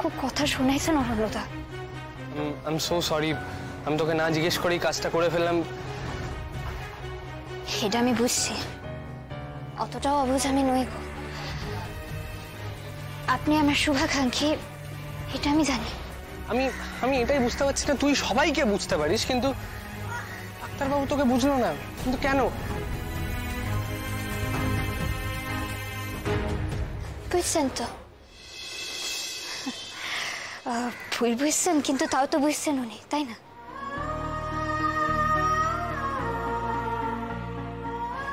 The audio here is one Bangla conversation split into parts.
খুব কথা শুনাইছেন অরণ্যদা। আই এম সো সরি, আমি তোকে না জিজ্ঞেস করেই কাজটা করে ফেললাম। এটা আমি বুঝছি, অতটাও অবুঝ আমি নই গো। আপনি আমার শুভাকাঙ্ক্ষী, এটা আমি জানি। আমি এটাই বুঝতে পারছি না, তুই সবাইকে বুঝতে পারিস কিন্তু ডাক্তারবাবু তোকে বুঝলো না, কিন্তু কেন? বুঝছেন তো, ভুল বুঝছেন, কিন্তু তাও তো বুঝছেন উনি, তাই না?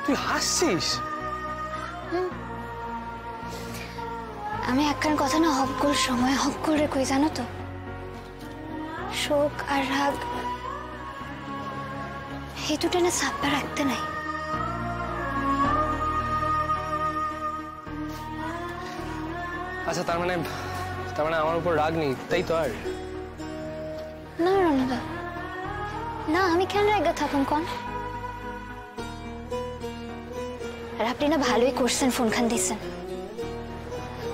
তুই হাসছিস? আমি একখান কথা না হক গোল সময় হক করে কই জানো তো, শোক আর রাগ এই দুটো না চাপা রাখতে নাই। আচ্ছা, তার মানে আমার উপর রাগ নেই, তাই তো? আর না রণদা, না, আমি কেন রাগা থাকুন কোন? আর আপনি না ভালোই করছেন ফোন খান দিচ্ছেন,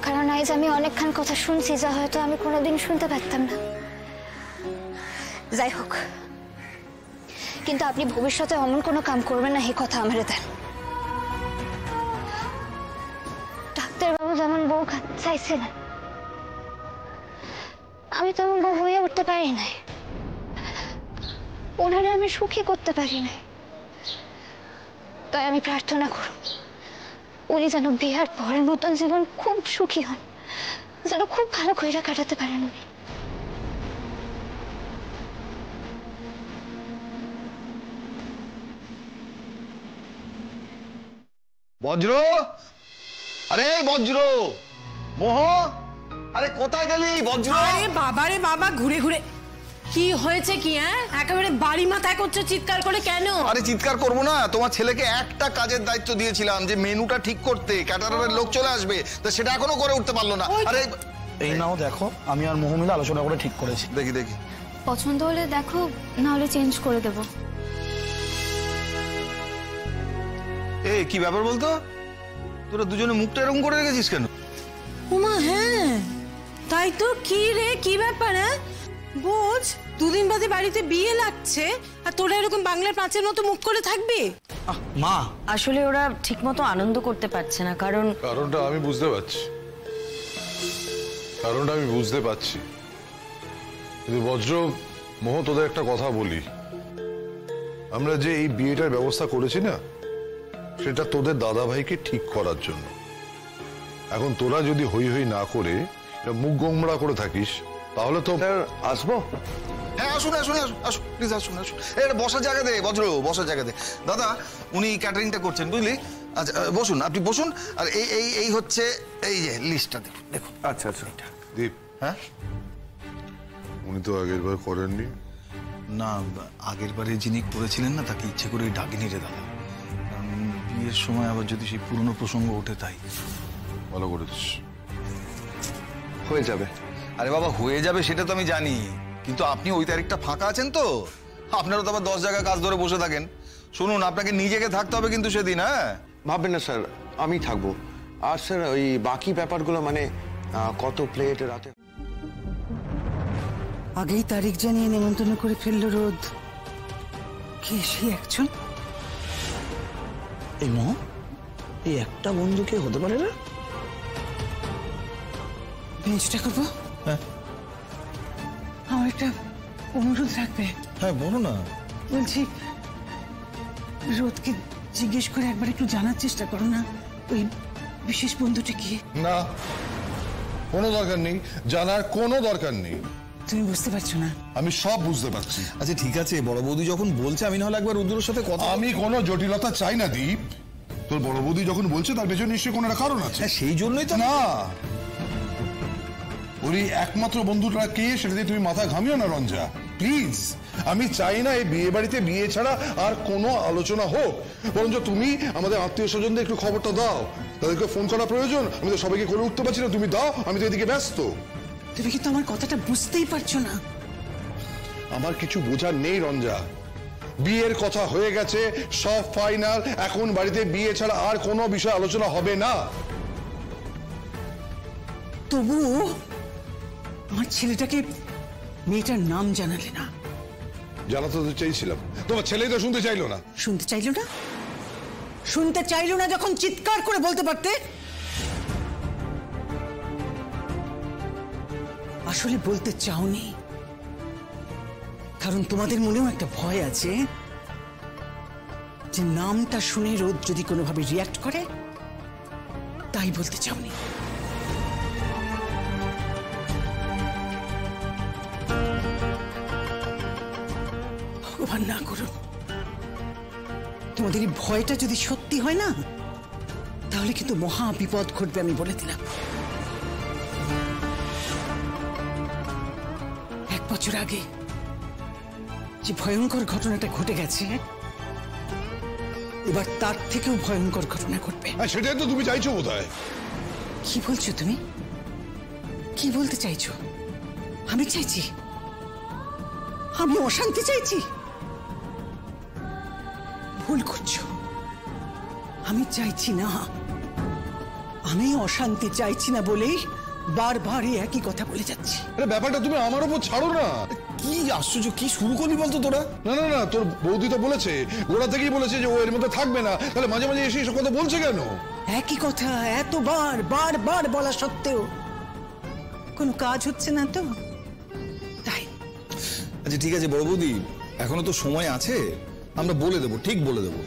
কারণ আজ আমি অনেকক্ষণ কথা শুনছি যা হয়তো আমি কোনোদিন শুনতে পারতাম না। যাই হোক, কিন্তু আপনি ভবিষ্যতে এমন কোনো কাম করবেন না, এই কথা আমারে দেন। ডাক্তারবাবু যেমন বউ চাইছিলেন, আমি তেমন বউ হয়ে উঠতে পারি নাই, ওনারে আমি সুখী করতে পারি নাই। তাই আমি প্রার্থনা করব উনি যেন বিয়ার পরের মতন জীবন খুব সুখী হন, যেন খুব ভালো কইরা কাটাতে পারেন উনি। বজ্র, আরে বজ্র, মোহ, আরে কোথায় গেলি বজ্র? আরে বাবা রে বাবা, ঘুরে ঘুরে কি হয়েছে কি? হ্যাঁ, একেবারে বাড়ি মাথায় করছে চিৎকার করে কেন? আরে চিৎকার করবো না, তোমার ছেলেকে একটা কাজের দায়িত্ব দিয়েছিলাম যে মেনুটা ঠিক করতে, ক্যাটারারের লোক চলে আসবে, তো সেটা এখনো করে উঠতে পারলো না। আরে এই নাও দেখো, আমি আর মোহ মিলে আলোচনা করে ঠিক করেছি। দেখি দেখি, পছন্দ হলে দেখো, না হলে চেঞ্জ করে দেব। এ কি ব্যাপার বলতো, তোরা দুজনে মুখটা এরকম করে রেখেছিস কেন? উমা, হ্যাঁ তাই তো। কি রে, কি ব্যাপার? বোঝ, দুদিন বাদে বাড়িতে বিয়ে লাগছে আর তোরা এরকম বাংলার পাঁচের মতো মুখ করে থাকবি? মা, আসলে ওরা ঠিকমতো আনন্দ করতে পারছে না, কারণটা আমি বুঝতে পারছি, কিন্তু বজ্র, মোহ, তোদের একটা কথা বলি, আমরা যে এই বিয়েটার ব্যবস্থা করেছি না, সেটা তোদের দাদা ভাইকে ঠিক করার জন্য। এখন তোরা যদি হই হই না করে মুখ গোমড়া করে থাকিস, তাহলে তো আসবো। হ্যাঁ, আসুন আসুন আসুন, প্লিজ আসুন আসুন। এটা বসার জায়গা দে বজ্র, বসার জায়গা দে। দাদা, উনি ক্যাটারিংটা করছেন বুঝলি। আচ্ছা বসুন, আপনি বসুন। আর এই এই এই হচ্ছে এই যে লিস্টটা দেখুন দেখুন। আচ্ছা আচ্ছা দীপ, হ্যাঁ, উনি তো আগের বার করেননি। না, আগের বারে যিনি করেছিলেন না, তাকে ইচ্ছে করে ডাকিনি রে দাদা, বিয়ের সময় আবার যদি সেই পুরনো প্রসঙ্গ ওঠে, তাই। ভালো করেছিস। হয়ে যাবে। আরে বাবা, হয়ে যাবে সেটা তো আমি জানি, কিন্তু আপনি ওই তারিখটা ফাঁকা আছেন তো? আপনারও তো আবার 10 জায়গায় কাজ ধরে বসে থাকেন। শুনুন, আপনাকে নিজেকে থাকতে হবে কিন্তু সেদিন। হ্যাঁ, ভাববেন না স্যার, আমি থাকবো। আর স্যার, ওই বাকি ব্যাপারগুলো মানে কত প্লেট রাতে। আগেই তারিখ জানিয়ে নেমন্তন্ন করে ফেললো রোদ। কে সেই একজন? এই মোহ, এই একটা বন্ধুকে হতে পারে না? চেষ্টা করবো। হ্যাঁ, আমার একটা অনুরোধ রাখবে। হ্যাঁ বলো না। বলছি, রোদকে জিজ্ঞেস করে একবার একটু জানার চেষ্টা করো না, ওই বিশেষ বন্ধুটা কি। না, কোনো দরকার নেই জানার, কোনো দরকার নেই। তুমি বুঝতে পারছো না? আমি সব বুঝতে পারছি। আচ্ছা ঠিক আছে, বড় বৌদি যখন বলছে, আমি নাহলে একবার রুদ্রের সাথে কথা। আমি কোনো জটিলতা চাই না দীপ। তোর বড় বৌদি যখন বলছে, তার পেছনে নিশ্চয়ই কোনো একটা কারণ আছে। সেই জন্যই তো। না, ওই একমাত্র বন্ধুটা কে সেটা দিয়ে তুমি মাথা ঘামিও না রঞ্জা, প্লিজ। আমি চাই না এই বিয়ে বাড়িতে বিয়ে ছাড়া আর কোনো আলোচনা হোক। বরঞ্চ তুমি আমাদের আত্মীয় স্বজনদের একটু খবরটা দাও, তাদেরকে ফোন করা প্রয়োজন। আমি তো সবাইকে করে উঠতে পারছি না, তুমি দাও, আমি তো এদিকে ব্যস্ত। তুমি কিন্তু আমার কথাটা বুঝতেই পারছো না। আমার কিছু বোঝার নেই রঞ্জা, বিয়ের কথা হয়ে গেছে, সব ফাইনাল। এখন বাড়িতে বিয়ে ছাড়া আর কোনো বিষয় আলোচনা হবে না। তবু আমার ছেলেটাকে মেয়েটার নাম জানালে না। জানাতে তো চেয়েছিলাম, তোমার ছেলেই তো শুনতে চাইলো না। শুনতে চাইলো না? শুনতে চাইলো না যখন চিৎকার করে বলতে পারতে। আসলে বলতে চাওনি, কারণ তোমাদের মনেও একটা ভয় আছে যে নামটা শুনে রোদ যদি কোনোভাবে রিয়াক্ট করে, তাই বলতে চাওনি। ভগবান না করুন, তোমাদের এই ভয়টা যদি সত্যি হয় না, তাহলে কিন্তু মহা বিপদ ঘটবে, আমি বলে দিলাম। 1 বছর আগে যে ভয়ঙ্কর ঘটনাটা ঘটে গেছে, এবার তার থেকেও ভয়ঙ্কর ঘটনা ঘটবে। সেটাই তো তুমি চাইছো বোধহয়। কি বলছো তুমি? কি বলতে চাইছো? আমি চাইছি? আমি অশান্তি চাইছি? ভুল করছো। আমি চাইছি না। আমি অশান্তি চাইছি না বলেই বারবার একই কথা বলে যাচ্ছি। আরে ব্যাপারটা তুমি আমার উপর ছাড়ো না। কি আশ্চর্য, কি শুরু করলি বলতো তোরা? না না না, তোর বৌদি তো বলেছে, গোড়া থেকেই বলেছে যে ও এর মধ্যে থাকবে না, তাহলে মাঝে মাঝে এসে এসব কথা বলছে কেন? একই কথা এতবার বারবার বলা সত্ত্বেও কোনো কাজ হচ্ছে না তো, তাই। আচ্ছা ঠিক আছে বড় বৌদি, এখনো তো সময় আছে, আমরা বলে দেবো, ঠিক বলে দেবো।